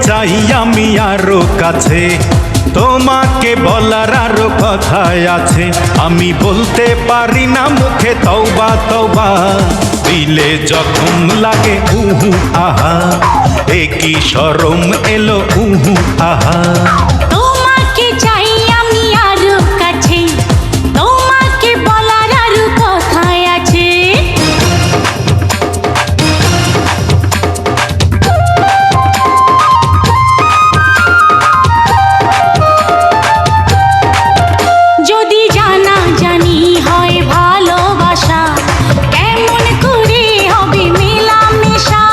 চাই আমি আরো কাছে, তোমাকে বলার আরো কথাই আছে, আমি বলতে পারি না মুখে তওবা তওবা, দিলে জখম লাগে উহু আহা, এ কি শরম এলো উহু আহা। তোমাকে চাই আমি আরো কাছে, তোমাকে বলার আরো কথাই আছে। যদি জানা জানি হয় ভালোবাসা, কেমন করে হবে মেলামেশা।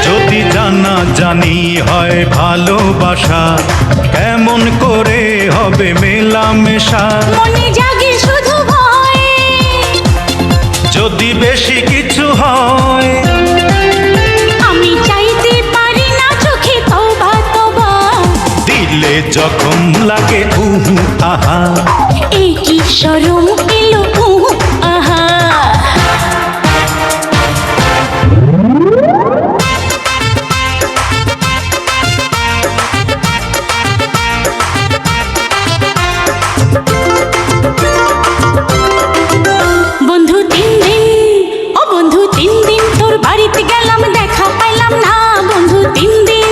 যদি জানা জানি হয় ভালোবাসা, কেমন করে হবে মেলামেশা। মনে জাগে শুধু ভয়, যদি বেশি কিছু হয়, আমি চাইতে পারি না চোখে তওবা তওবা, দিলে জখম লাগে উহু আহা। এই কি শরম এলো উহু আহা। বন্ধু 3 দিন, ও বন্ধু 3 দিন তোর বাড়িতে গেলাম দেখা পাইলাম না। বন্ধু 3 দিন,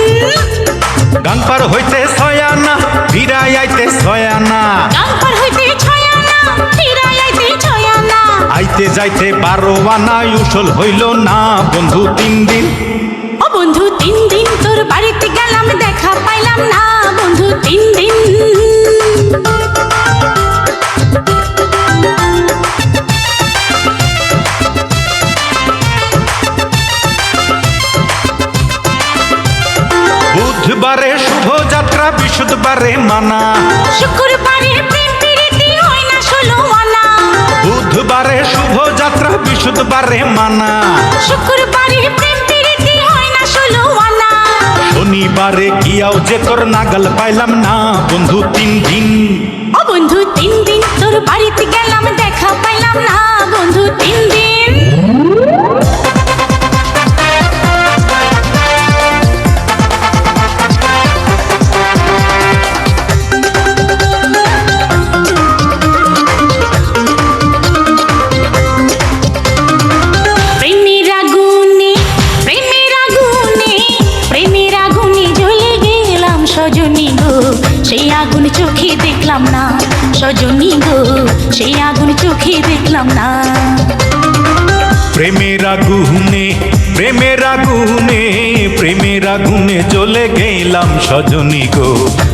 গান পার হইতে ছয়ানা, ফিরাই আইতে ছয়ানা, গান পার হইতে 6 আনা, ফিরাই আইতে 6 আনা। আইতে যাইতে 12 আনা, উসল হইল না বন্ধু 3 দিন। ও বন্ধু 3 দিন তোর বাড়িতে গেলাম দেখা পাইলাম না। বন্ধু 3 দিন, বুধবারে শুভ যাত্রা, বৃহস্পতিবারে মানা, শুক্রবারে প্রেম প্রীতি হয় না 16 আনা। বুধবারে শুভ যাত্রা, বৃহস্পতিবারে মানা, শুক্রবারে প্রেম প্রীতি হয় না 16 আনা। শনিবারে গিয়াও যে তোর নাগাল পাইলাম না বন্ধু 3 দিন। ও বন্ধু 3 দিন তোর বাড়িতে গেলাম দেখা পাইলাম না। বন্ধু 3 দিন, প্রেমের আগুনে, প্রেমের আগুনে, প্রেমের আগুনে জ্বলে গেলাম সজনী গো, সেই আগুন চোখে দেখলাম না। সজনী গো, সেই আগুন চোখে দেখলাম না। প্রেমের আগুনে, প্রেমের আগুনে, প্রেমের আগুনে জ্বলে গেলাম সজনী গো,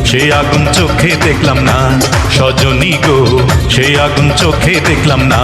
সেই আগুন চোখে দেখলাম না। সজনী গো, সেই আগুন চোখে দেখলাম না।